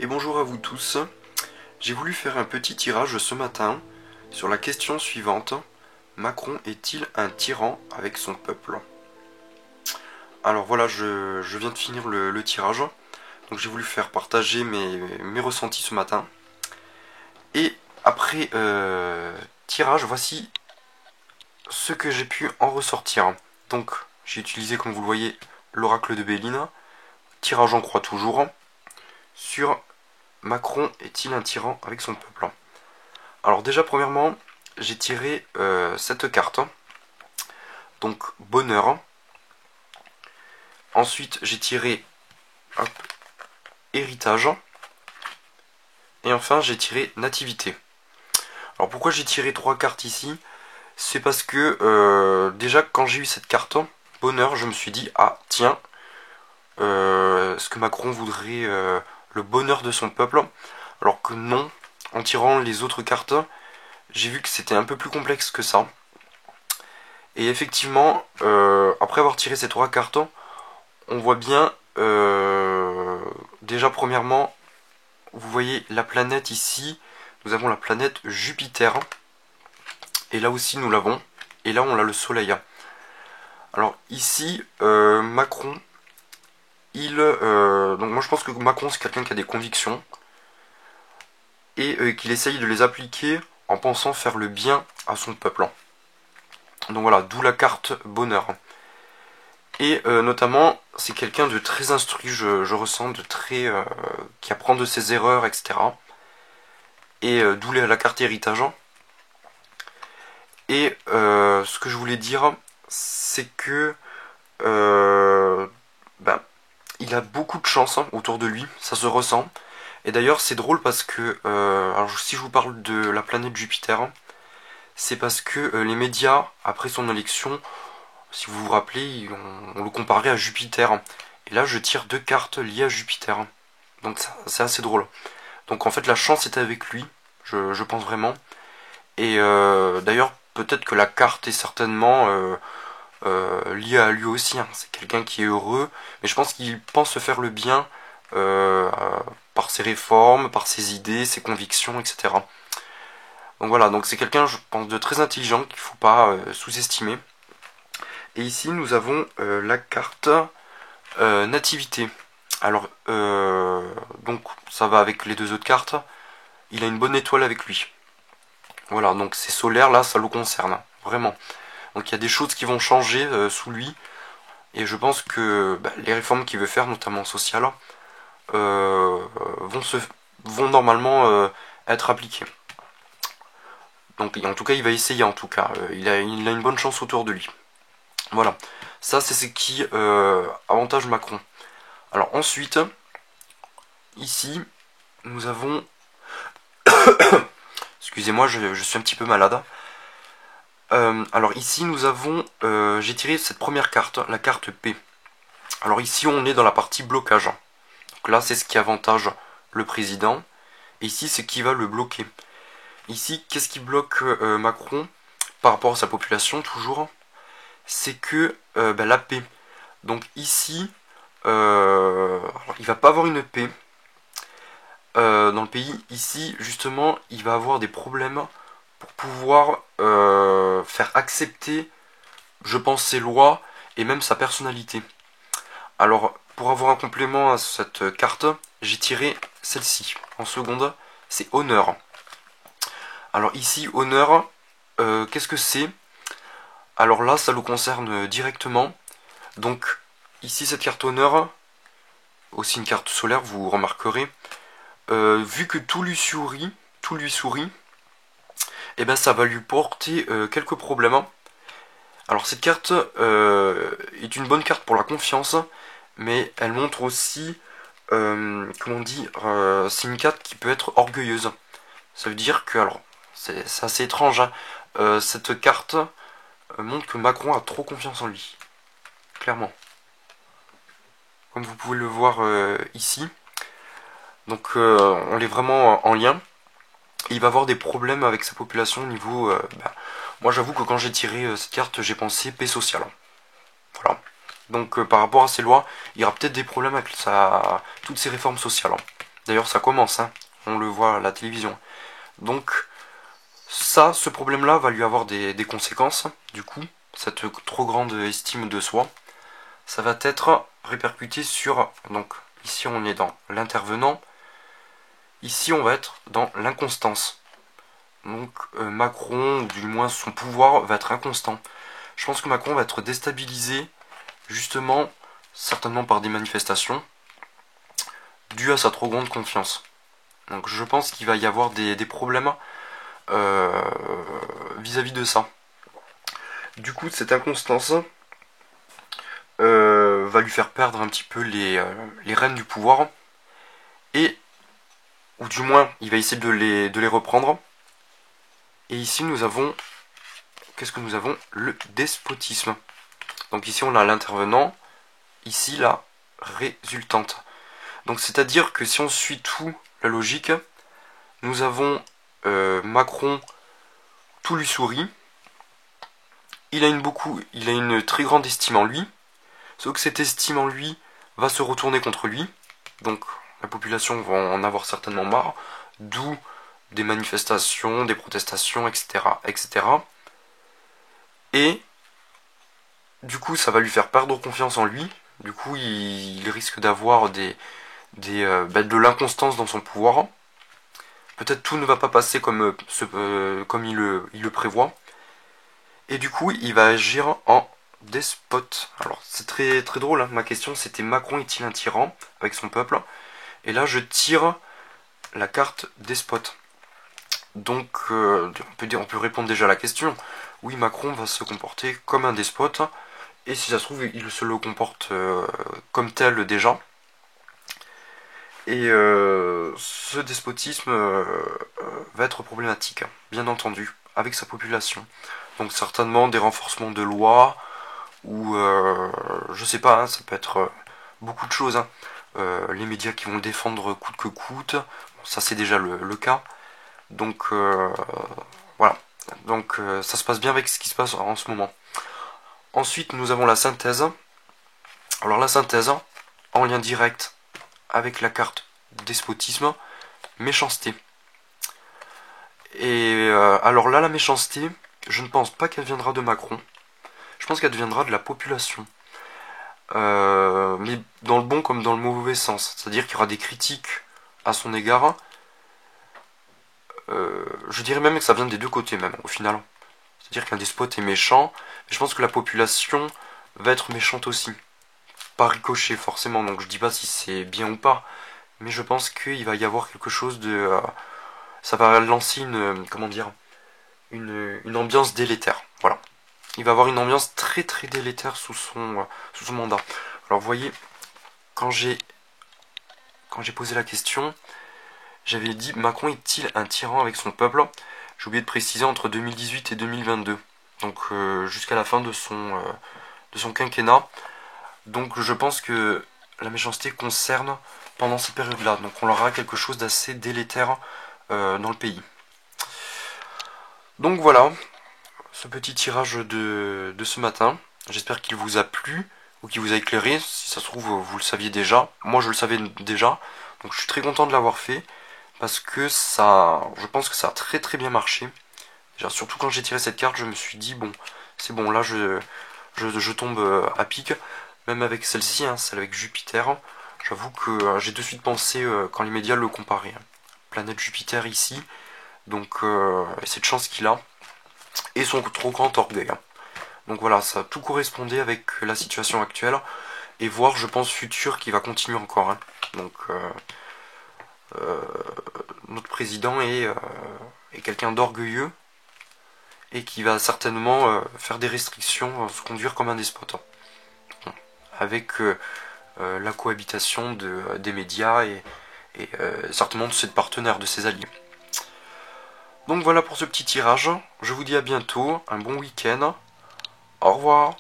Et bonjour à vous tous. J'ai voulu faire un petit tirage ce matin sur la question suivante. Macron est-il un tyran avec son peuple? Alors voilà, je viens de finir le tirage. Donc j'ai voulu faire partager mes ressentis ce matin. Et après tirage, voici ce que j'ai pu en ressortir. Donc j'ai utilisé, comme vous le voyez, l'oracle de Béline. Tirage en croix toujours. Sur Macron est-il un tyran avec son peuple? Alors déjà premièrement, j'ai tiré cette carte. Donc bonheur. Ensuite j'ai tiré hop, héritage. Et enfin j'ai tiré nativité. Alors pourquoi j'ai tiré 3 cartes ici? C'est parce que déjà quand j'ai eu cette carte, bonheur, je me suis dit, ah tiens, est-ce que Macron voudrait le bonheur de son peuple? Alors que non, en tirant les autres cartes, j'ai vu que c'était un peu plus complexe que ça. Et effectivement, après avoir tiré ces 3 cartes, on voit bien, déjà premièrement, vous voyez la planète ici, nous avons la planète Jupiter, et là aussi nous l'avons, et là on a le soleil. Alors ici, Macron, donc moi je pense que Macron c'est quelqu'un qui a des convictions, et qu'il essaye de les appliquer en pensant faire le bien à son peuple. Donc voilà, d'où la carte bonheur. Et notamment, c'est quelqu'un de très instruit, je ressens, de très qui apprend de ses erreurs, etc. Et d'où la carte héritage. Et ce que je voulais dire, c'est que ben, il a beaucoup de chance autour de lui, ça se ressent. Et d'ailleurs, c'est drôle parce que, alors si je vous parle de la planète Jupiter, c'est parce que les médias, après son élection, si vous vous rappelez, on le comparait à Jupiter. Et là, je tire 2 cartes liées à Jupiter. Donc c'est assez drôle. Donc en fait, la chance était avec lui, je pense vraiment. Et d'ailleurs, peut-être que la carte est certainement liée à lui aussi. C'est quelqu'un qui est heureux, mais je pense qu'il pense se faire le bien par ses réformes, par ses idées, ses convictions, etc. Donc voilà, donc c'est quelqu'un, je pense, de très intelligent qu'il ne faut pas sous-estimer. Et ici, nous avons la carte nativité. Alors, donc ça va avec les 2 autres cartes. Il a une bonne étoile avec lui. Voilà, donc c'est solaire, là, ça le concerne, vraiment. Donc il y a des choses qui vont changer sous lui. Et je pense que les réformes qu'il veut faire, notamment sociales, vont normalement être appliquées. Donc en tout cas, il va essayer, en tout cas. Il a une bonne chance autour de lui. Voilà, ça c'est ce qui avantage Macron. Alors ensuite, ici, nous avons... Excusez-moi, je suis un petit peu malade. Alors ici, nous avons... j'ai tiré cette première carte, la carte P. Alors ici, on est dans la partie blocage. Donc là, c'est ce qui avantage le président. Et ici, c'est qui va le bloquer. Ici, qu'est-ce qui bloque Macron par rapport à sa population, toujours? C'est que la paix. Donc ici, il va pas avoir une paix dans le pays. Ici, justement, il va avoir des problèmes pour pouvoir faire accepter, je pense, ses lois et même sa personnalité. Alors, pour avoir un complément à cette carte, j'ai tiré celle-ci. En seconde, c'est honneur. Alors ici, honneur, qu'est-ce que c'est? Alors là, ça le concerne directement. Donc, ici, cette carte honneur, aussi une carte solaire, vous remarquerez, vu que tout lui sourit, et ben ça va lui porter quelques problèmes. Alors cette carte est une bonne carte pour la confiance, mais elle montre aussi, comment dire, c'est une carte qui peut être orgueilleuse. Ça veut dire que, alors, c'est assez étrange, cette carte montre que Macron a trop confiance en lui, clairement. Comme vous pouvez le voir ici. Donc on est vraiment en lien. Et il va avoir des problèmes avec sa population au niveau... moi j'avoue que quand j'ai tiré cette carte, j'ai pensé paix sociale. Voilà. Donc par rapport à ces lois, il y aura peut-être des problèmes avec toutes ces réformes sociales. D'ailleurs ça commence, hein, on le voit à la télévision. Donc ça, ce problème-là va lui avoir des conséquences, du coup, cette trop grande estime de soi. Ça va être répercuté sur, donc ici on est dans l'intervenant, ici on va être dans l'inconstance. Donc Macron, ou du moins son pouvoir, va être inconstant. Je pense que Macron va être déstabilisé, justement, certainement par des manifestations, dues à sa trop grande confiance. Donc je pense qu'il va y avoir des problèmes vis-à-vis de ça. Du coup, cette inconstance va lui faire perdre un petit peu les rênes du pouvoir, et, ou du moins, il va essayer de les reprendre. Et ici, nous avons, qu'est-ce que nous avons? Le despotisme. Donc ici, on a l'intervenant, ici, la résultante. Donc c'est-à-dire que si on suit tout la logique, nous avons Macron, tout lui sourit, il a une très grande estime en lui, sauf que cette estime en lui va se retourner contre lui, donc la population va en avoir certainement marre, d'où des manifestations, des protestations, etc., etc. Et du coup, ça va lui faire perdre confiance en lui. Du coup, il risque d'avoir de l'inconstance dans son pouvoir. Peut-être tout ne va pas passer comme il le prévoit. Et du coup, il va agir en despote. Alors, c'est très, très drôle, hein. Ma question, c'était Macron est-il un tyran avec son peuple? Et là, je tire la carte despote. Donc, on peut répondre déjà à la question. Oui, Macron va se comporter comme un despote. Et si ça se trouve, il se le comporte comme tel déjà. Et ce despotisme va être problématique, bien entendu, avec sa population. Donc certainement des renforcements de lois, ou je sais pas, hein, ça peut être beaucoup de choses. Hein. Les médias qui vont le défendre coûte que coûte, bon, ça c'est déjà le cas. Donc voilà, donc ça se passe bien avec ce qui se passe en ce moment. Ensuite nous avons la synthèse. Alors la synthèse, en lien direct avec la carte despotisme, méchanceté. Et alors là, la méchanceté, je ne pense pas qu'elle viendra de Macron. Je pense qu'elle viendra de la population. Mais dans le bon comme dans le mauvais sens. C'est-à-dire qu'il y aura des critiques à son égard. Je dirais même que ça vient des deux côtés même, au final. C'est-à-dire qu'un despote est méchant, mais je pense que la population va être méchante aussi. Pas ricochet forcément, donc je dis pas si c'est bien ou pas. Mais je pense qu'il va y avoir quelque chose de... ça va lancer comment dire, une ambiance délétère. Voilà. Il va avoir une ambiance très très délétère sous son mandat. Alors vous voyez, quand j'ai posé la question, j'avais dit Macron est-il un tyran avec son peuple? J'ai oublié de préciser entre 2018 et 2022. Donc jusqu'à la fin de son quinquennat. Donc je pense que la méchanceté concerne pendant cette période-là. Donc on aura quelque chose d'assez délétère dans le pays. Donc voilà, ce petit tirage de ce matin. J'espère qu'il vous a plu ou qu'il vous a éclairé. Si ça se trouve, vous le saviez déjà. Moi, je le savais déjà. Donc je suis très content de l'avoir fait parce que je pense que ça a très très bien marché. Déjà, surtout quand j'ai tiré cette carte, je me suis dit, bon, c'est bon, là, je tombe à pic. Même avec celle-ci, hein, celle avec Jupiter. J'avoue que j'ai de suite pensé quand les médias le comparaient. Hein. Planète Jupiter ici. Donc, cette chance qu'il a. Et son trop grand orgueil. Hein. Donc voilà, ça tout correspondait avec la situation actuelle. Et voire, je pense, futur qui va continuer encore. Hein. Donc, notre président est quelqu'un d'orgueilleux. Et qui va certainement faire des restrictions, se conduire comme un despote. Hein. Avec la cohabitation des médias et certainement de ses partenaires, de ses alliés. Donc voilà pour ce petit tirage. Je vous dis à bientôt, un bon week-end. Au revoir.